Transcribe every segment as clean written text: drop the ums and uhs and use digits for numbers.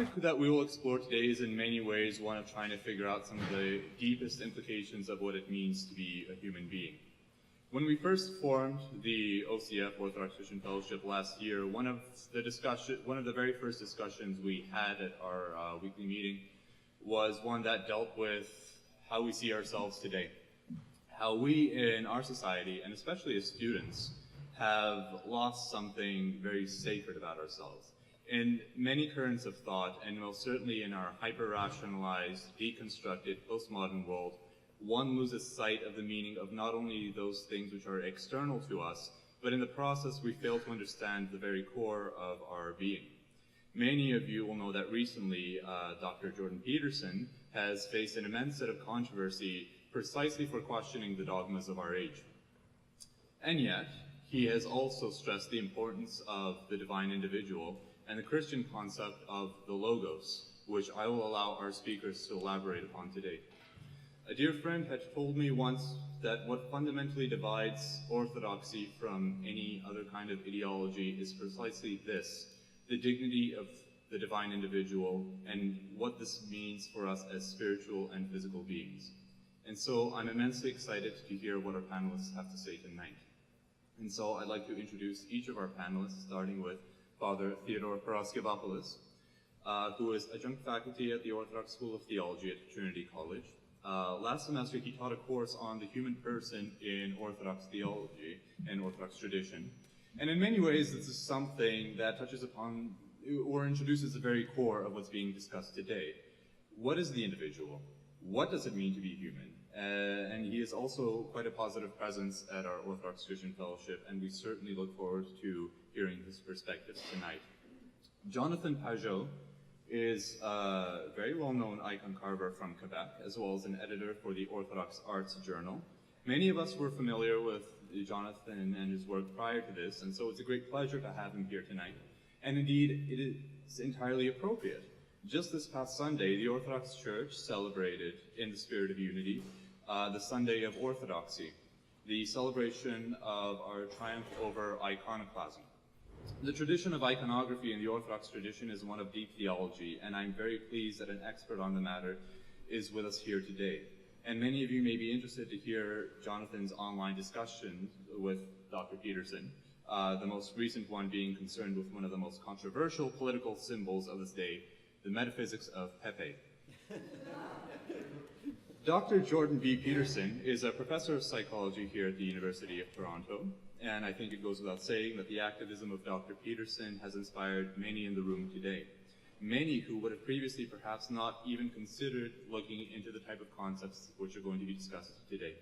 topic that we will explore today is in many ways one of trying to figure out some of the deepest implications of what it means to be a human being. When we first formed the OCF, Orthodox Christian Fellowship, last year, one of the very first discussions we had at our weekly meeting was one that dealt with how we see ourselves today. How we in our society, and especially as students, have lost something very sacred about ourselves. In many currents of thought, and most certainly in our hyper-rationalized, deconstructed, postmodern world, one loses sight of the meaning of not only those things which are external to us, but in the process we fail to understand the very core of our being. Many of you will know that recently Dr. Jordan Peterson has faced an immense set of controversy precisely for questioning the dogmas of our age. And yet, he has also stressed the importance of the divine individual and the Christian concept of the Logos, which I will allow our speakers to elaborate upon today. A dear friend had told me once that what fundamentally divides orthodoxy from any other kind of ideology is precisely this: the dignity of the divine individual and what this means for us as spiritual and physical beings. And so I'm immensely excited to hear what our panelists have to say tonight. And so I'd like to introduce each of our panelists, starting with Father Theodore Paraskevopoulos, who is adjunct faculty at the Orthodox School of Theology at Trinity College. Last semester, he taught a course on the human person in Orthodox theology and Orthodox tradition. And in many ways, this is something that touches upon or introduces the very core of what's being discussed today. What is the individual? What does it mean to be human? And he is also quite a positive presence at our Orthodox Christian Fellowship, and we certainly look forward to hearing his perspectives tonight. Jonathan Pajot is a very well-known icon carver from Quebec, as well as an editor for the Orthodox Arts Journal. Many of us were familiar with Jonathan and his work prior to this, and so it's a great pleasure to have him here tonight. And indeed, it is entirely appropriate. Just this past Sunday, the Orthodox Church celebrated, in the spirit of unity, the Sunday of Orthodoxy, the celebration of our triumph over iconoclasm. The tradition of iconography in the Orthodox tradition is one of deep theology, and I'm very pleased that an expert on the matter is with us here today. And many of you may be interested to hear Jonathan's online discussion with Dr. Peterson, the most recent one being concerned with one of the most controversial political symbols of this day, the metaphysics of Pepe. Dr. Jordan B. Peterson is a professor of psychology here at the University of Toronto, and I think it goes without saying that the activism of Dr. Peterson has inspired many in the room today, many who would have previously perhaps not even considered looking into the type of concepts which are going to be discussed today.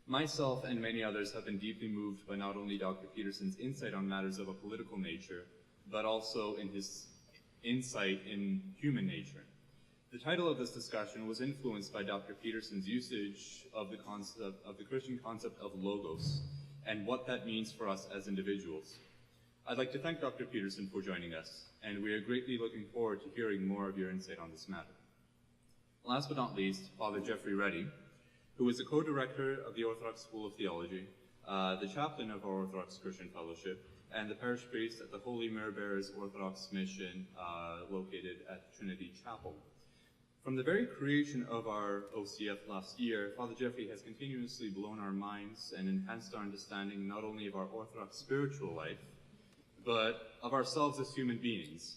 Myself and many others have been deeply moved by not only Dr. Peterson's insight on matters of a political nature, but also in his insight in human nature. The title of this discussion was influenced by Dr. Peterson's usage of the Christian concept of logos and what that means for us as individuals. I'd like to thank Dr. Peterson for joining us, and we are greatly looking forward to hearing more of your insight on this matter. Last but not least, Father Jeffrey Reddy, who is the co-director of the Orthodox School of Theology, the chaplain of our Orthodox Christian Fellowship, and the parish priest at the Holy Mare Bearers Orthodox Mission located at Trinity Chapel. From the very creation of our OCF last year, Father Jeffrey has continuously blown our minds and enhanced our understanding not only of our Orthodox spiritual life, but of ourselves as human beings.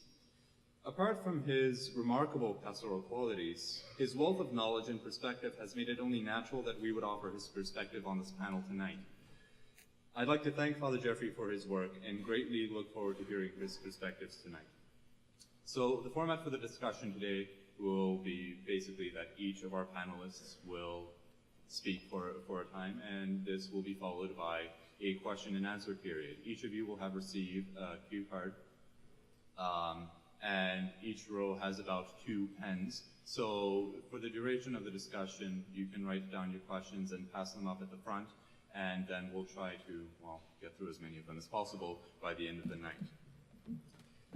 Apart from his remarkable pastoral qualities, his wealth of knowledge and perspective has made it only natural that we would offer his perspective on this panel tonight. I'd like to thank Father Jeffrey for his work and greatly look forward to hearing his perspectives tonight. So the format for the discussion today will be basically that each of our panelists will speak for a time, and this will be followed by a question and answer period. Each of you will have received a cue card, and each row has about 2 pens. So for the duration of the discussion, you can write down your questions and pass them up at the front, and then we'll try to, get through as many of them as possible by the end of the night.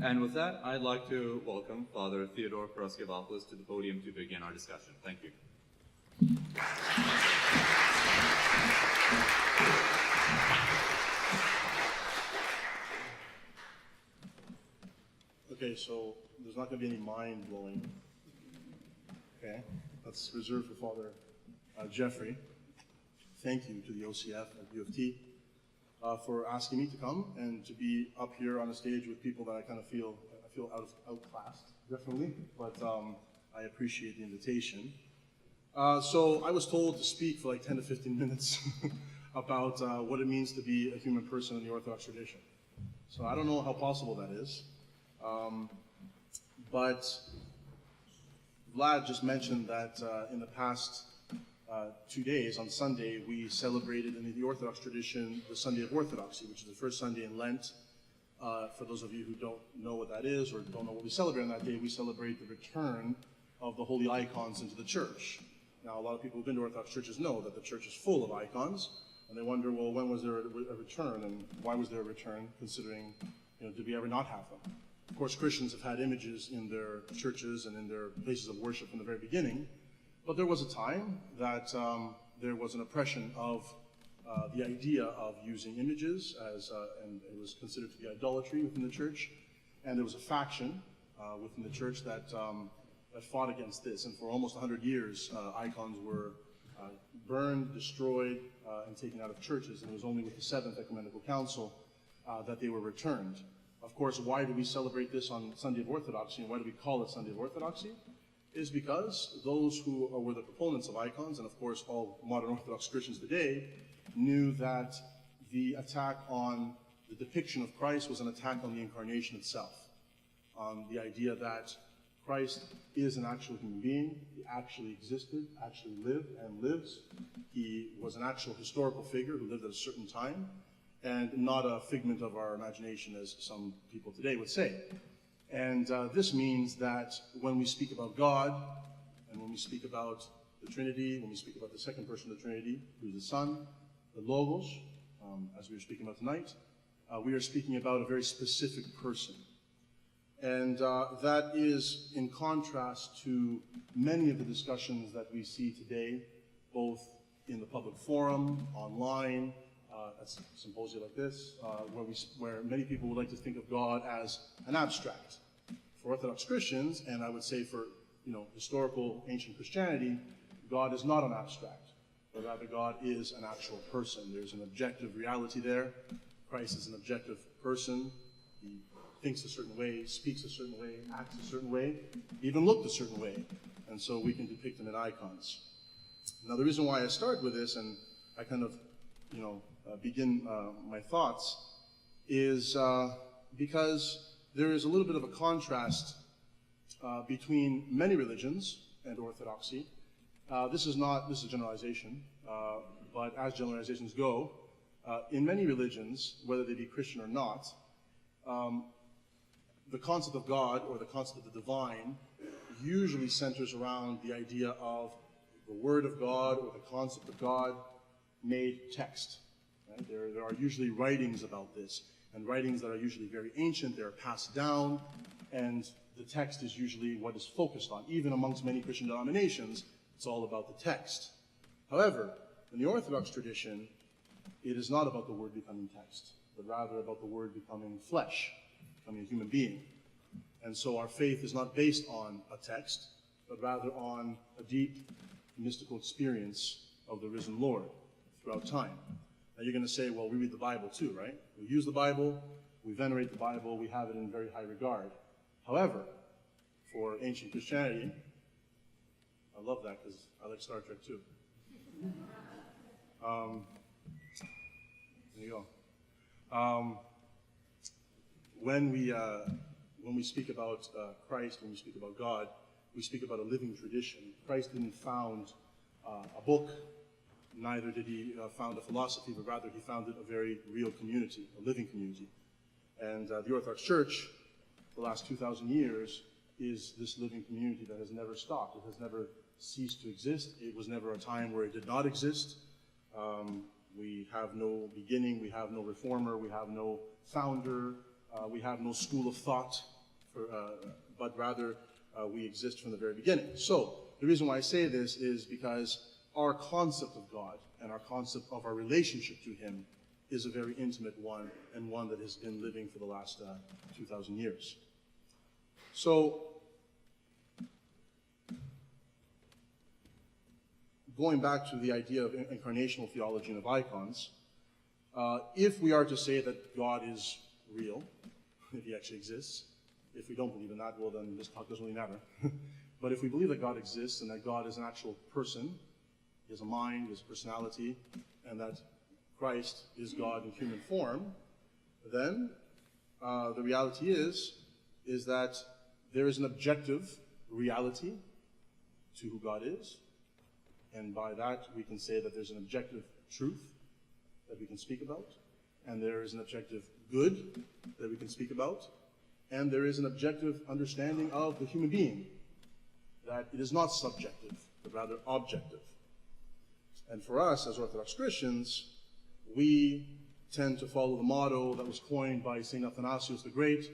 And with that, I'd like to welcome Father Theodore Paraskevopoulos to the podium to begin our discussion. Thank you. Okay, so there's not going to be any mind-blowing. Okay, that's reserved for Father Jeffrey. Thank you to the OCF and U of T for asking me to come and to be up here on a stage with people that I kind of feel outclassed, definitely, but I appreciate the invitation. So I was told to speak for like 10 to 15 minutes about what it means to be a human person in the Orthodox tradition. So I don't know how possible that is, but Vlad just mentioned that in the past 2 days, on Sunday, we celebrated in the Orthodox tradition the Sunday of Orthodoxy, which is the first Sunday in Lent. For those of you who don't know what that is or don't know what we celebrate on that day, we celebrate the return of the holy icons into the church. Now, a lot of people who've been to Orthodox churches know that the church is full of icons, and they wonder, well, when was there a return, and why was there a return, considering, did we ever not have them? Of course, Christians have had images in their churches and in their places of worship from the very beginning, but there was a time that there was an oppression of the idea of using images, and it was considered to be idolatry within the church, and there was a faction within the church that fought against this, and for almost 100 years, icons were burned, destroyed, and taken out of churches, and it was only with the Seventh Ecumenical Council that they were returned. Of course, why do we celebrate this on Sunday of Orthodoxy, and why do we call it Sunday of Orthodoxy? Is because those who were the proponents of icons, and of course all modern Orthodox Christians today, knew that the attack on the depiction of Christ was an attack on the incarnation itself, on the idea that Christ is an actual human being. He actually existed, actually lived, and lives. He was an actual historical figure who lived at a certain time, and not a figment of our imagination, as some people today would say. And this means that when we speak about God, and when we speak about the Trinity, when we speak about the second person of the Trinity, who is the Son, the Logos, as we were speaking about tonight, we are speaking about a very specific person. And that is in contrast to many of the discussions that we see today, both in the public forum, online, at symposia like this, where many people would like to think of God as an abstract. For Orthodox Christians, and I would say for historical ancient Christianity, God is not an abstract, but rather God is an actual person. There's an objective reality there. Christ is an objective person. He thinks a certain way, speaks a certain way, acts a certain way, even looked a certain way. And so we can depict him in icons. Now, the reason why I start with this, and I kind of, begin my thoughts, is because there is a little bit of a contrast between many religions and Orthodoxy. This is a generalization, but as generalizations go, in many religions, whether they be Christian or not, the concept of God or the concept of the divine usually centers around the idea of the Word of God or the concept of God made text. Right? There are usually writings about this, and writings that are usually very ancient. They're passed down, and the text is usually what is focused on. Even amongst many Christian denominations, it's all about the text. However, in the Orthodox tradition, it is not about the Word becoming text, but rather about the Word becoming flesh, becoming a human being. And so our faith is not based on a text, but rather on a deep mystical experience of the risen Lord throughout time. Now you're going to say, well, we read the Bible too, right? We use the Bible, we venerate the Bible, we have it in very high regard. However, for ancient Christianity, I love that because I like Star Trek too. There you go. When we speak about Christ, when we speak about God, we speak about a living tradition. Christ didn't found a book, neither did he found a philosophy, but rather he founded a very real community, a living community. And the Orthodox Church, the last 2,000 years, is this living community that has never stopped. It has never ceased to exist. It was never a time where it did not exist. We have no beginning, we have no reformer, we have no founder, we have no school of thought, but rather we exist from the very beginning. So, the reason why I say this is because our concept of God and our concept of our relationship to him is a very intimate one, and one that has been living for the last 2,000 years. So, going back to the idea of incarnational theology and of icons, if we are to say that God is real, if he actually exists, if we don't believe in that, well then this talk doesn't really matter. But if we believe that God exists and that God is an actual person, he has a mind, he has a personality, and that Christ is God in human form, then the reality is that there is an objective reality to who God is, and by that we can say that there's an objective truth that we can speak about, and there is an objective good that we can speak about, and there is an objective understanding of the human being, that it is not subjective, but rather objective. And for us, as Orthodox Christians, we tend to follow the motto that was coined by St. Athanasius the Great,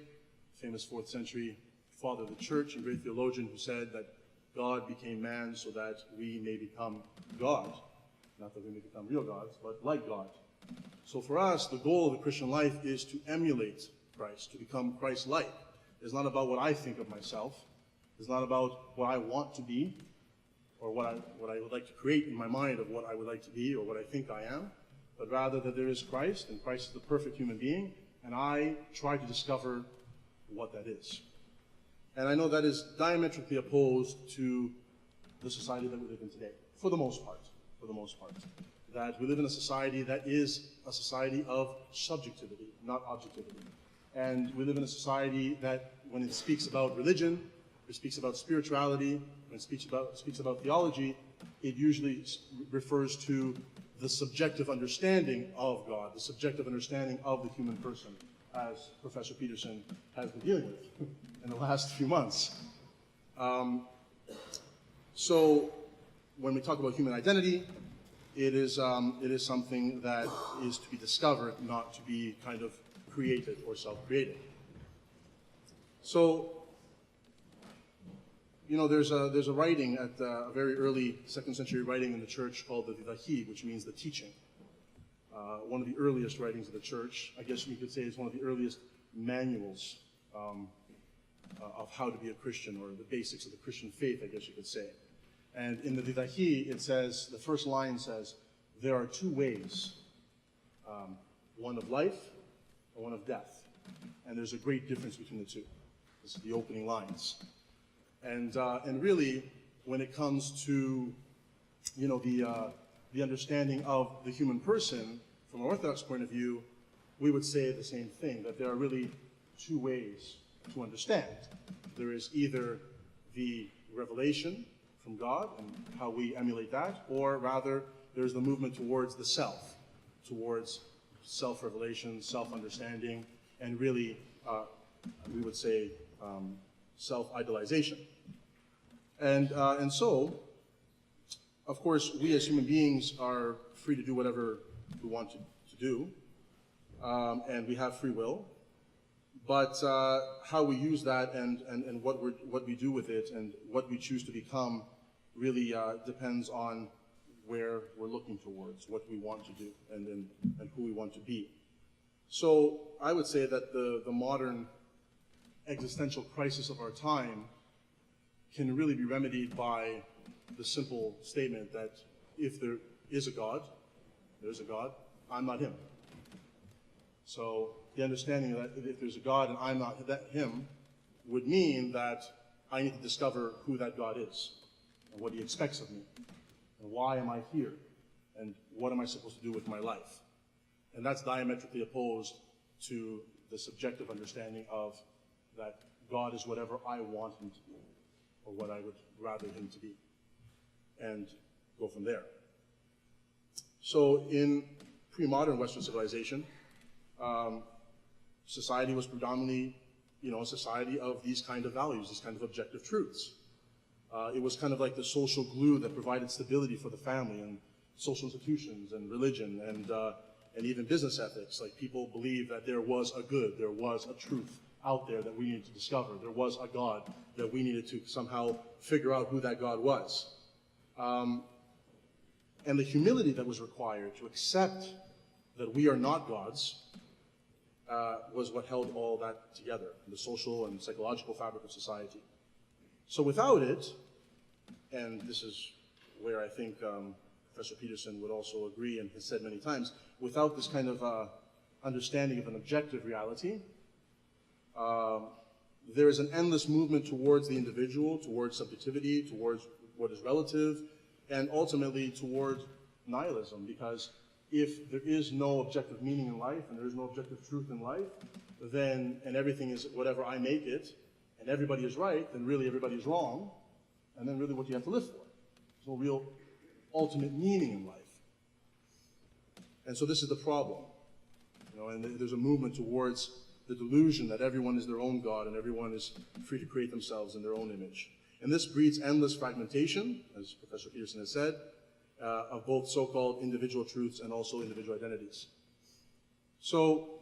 famous 4th century father of the church and great theologian, who said that God became man so that we may become God. Not that we may become real gods, but like God. So for us, the goal of the Christian life is to emulate Christ, to become Christ-like. It's not about what I think of myself. It's not about what I want to be, or what I would like to create in my mind of what I would like to be or what I think I am, but rather that there is Christ, and Christ is the perfect human being, and I try to discover what that is. And I know that is diametrically opposed to the society that we live in today, for the most part. That we live in a society that is a society of subjectivity, not objectivity. And we live in a society that, when it speaks about religion, it speaks about spirituality, when it speaks about theology, it usually refers to the subjective understanding of God, the subjective understanding of the human person, as Professor Peterson has been dealing with in the last few months. So when we talk about human identity, it is something that is to be discovered, not to be kind of created or self-created. So, you know, there's a writing at a very early 2nd century writing in the church called the theology, which means the teaching. One of the earliest writings of the church. I guess we could say it's one of the earliest manuals of how to be a Christian, or the basics of the Christian faith, I guess you could say. And in the theology, it says, the first line says, there are two ways, one of life and one of death. And there's a great difference between the two. This is the opening lines. And really, when it comes to, you know, the understanding of the human person, from an Orthodox point of view, we would say the same thing, that there are really two ways to understand. There is either the revelation from God and how we emulate that, or rather, there's the movement towards the self, towards self-revelation, self-understanding, and really, we would say, self-idolization. And so, of course, we as human beings are free to do whatever we want to do, and we have free will. But how we use that and what we do with it and what we choose to become really depends on where we're looking towards, what we want to do, and who we want to be. So I would say that the modern existential crisis of our time can really be remedied by the simple statement that if there is a God, there's a God, I'm not him. So the understanding that if there's a God and I'm not him would mean that I need to discover who that God is and what he expects of me and why am I here and what am I supposed to do with my life. And that's diametrically opposed to the subjective understanding of that God is whatever I want him to be, or what I would rather him to be, and go from there. So in pre-modern Western civilization, society was predominantly, a society of these kind of values, these kind of objective truths. It was kind of like the social glue that provided stability for the family and social institutions and religion and even business ethics. Like, people believed that there was a good, there was a truth out there that we needed to discover. There was a God that we needed to somehow figure out who that God was. And the humility that was required to accept that we are not gods, was what held all that together, the social and psychological fabric of society. So without it, and this is where I think Professor Peterson would also agree and has said many times, without this kind of understanding of an objective reality, there is an endless movement towards the individual, towards subjectivity, towards what is relative, and ultimately toward nihilism, because if there is no objective meaning in life and there is no objective truth in life, then, and everything is whatever I make it, and everybody is right, then really everybody is wrong, and then really what do you have to live for? There's no real ultimate meaning in life. And so this is the problem. You know, and there's a movement towards the delusion that everyone is their own God and everyone is free to create themselves in their own image. And this breeds endless fragmentation, as Professor Peterson has said, of both so-called individual truths and also individual identities. So,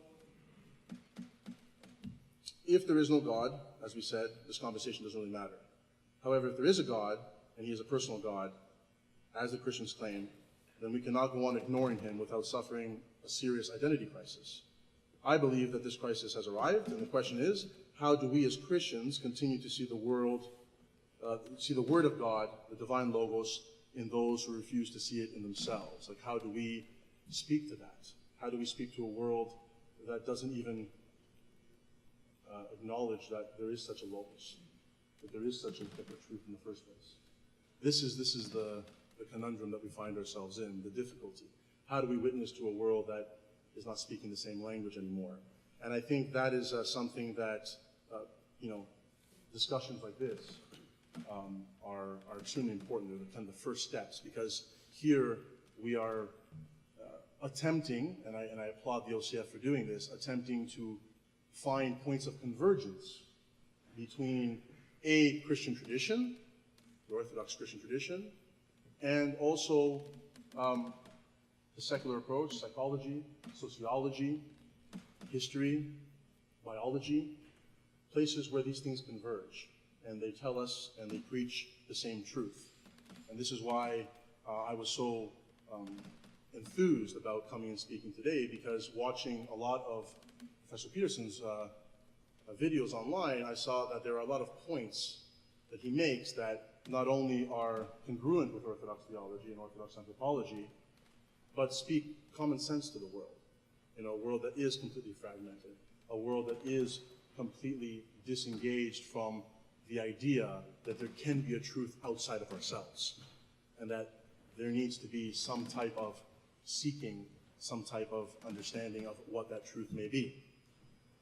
if there is no God, as we said, this conversation doesn't really matter. However, if there is a God, and he is a personal God, as the Christians claim, then we cannot go on ignoring him without suffering a serious identity crisis. I believe that this crisis has arrived, and the question is, how do we as Christians continue to see the world, see the Word of God, the divine Logos, in those who refuse to see it in themselves? Like, how do we speak to that? How do we speak to a world that doesn't even acknowledge that there is such a Logos, that there is such a truth in the first place? This is the conundrum that we find ourselves in, the difficulty. How do we witness to a world that is not speaking the same language anymore? And I think that is something that, discussions like this are extremely important. They're kind of the first steps, because here we are attempting, and I applaud the OCF for doing this, attempting to find points of convergence between a Christian tradition, the Orthodox Christian tradition, and also the secular approach, psychology, sociology, history, biology, places where these things converge, and they tell us and they preach the same truth. And this is why I was so enthused about coming and speaking today, because watching a lot of Professor Peterson's videos online, I saw that there are a lot of points that he makes that not only are congruent with Orthodox theology and Orthodox anthropology, but speak common sense to the world. In a world that is completely fragmented, a world that is completely disengaged from the idea that there can be a truth outside of ourselves, and that there needs to be some type of seeking, some type of understanding of what that truth may be.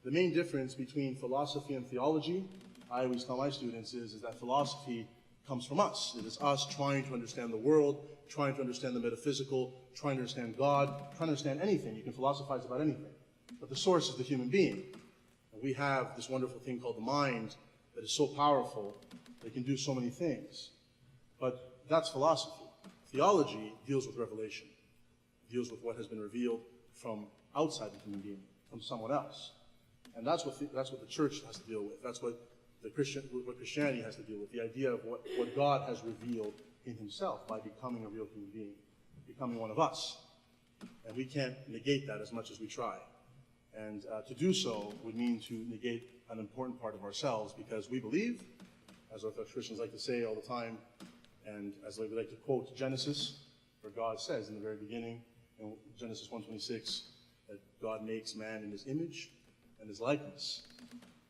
The main difference between philosophy and theology, I always tell my students, is that philosophy comes from us. It is us trying to understand the world, trying to understand the metaphysical, trying to understand God, trying to understand anything. You can philosophize about anything. But the source is the human being. And we have this wonderful thing called the mind that is so powerful that it can do so many things. But that's philosophy. Theology deals with revelation. It deals with what has been revealed from outside the human being, from someone else. And that's what the church has to deal with. That's what Christianity has to deal with, the idea of what God has revealed in himself by becoming a real human being, becoming one of us. And we can't negate that as much as we try. And to do so would mean to negate an important part of ourselves, because we believe, as Orthodox Christians like to say all the time, and as we like to quote Genesis, where God says in the very beginning, in Genesis 1:26, that God makes man in his image and his likeness.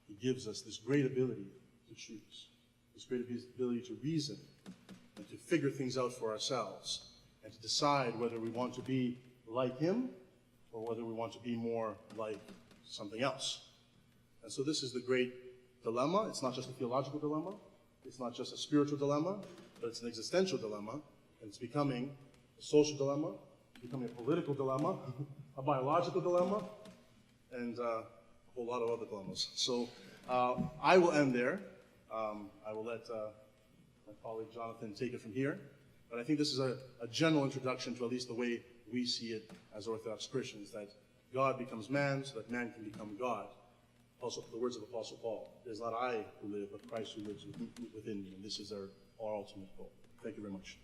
He gives us this great ability to choose, this great ability to reason, and to figure things out for ourselves, and to decide whether we want to be like him or whether we want to be more like something else. And so this is the great dilemma. It's not just a theological dilemma. It's not just a spiritual dilemma, but it's an existential dilemma, and it's becoming a social dilemma, becoming a political dilemma, a biological dilemma, and a whole lot of other dilemmas. So I will end there. I will let my colleague Jonathan take it from here. But I think this is a general introduction to at least the way we see it as Orthodox Christians, that God becomes man so that man can become God. Also, the words of Apostle Paul, it is not I who live, but Christ who lives within me. And this is our ultimate goal. Thank you very much.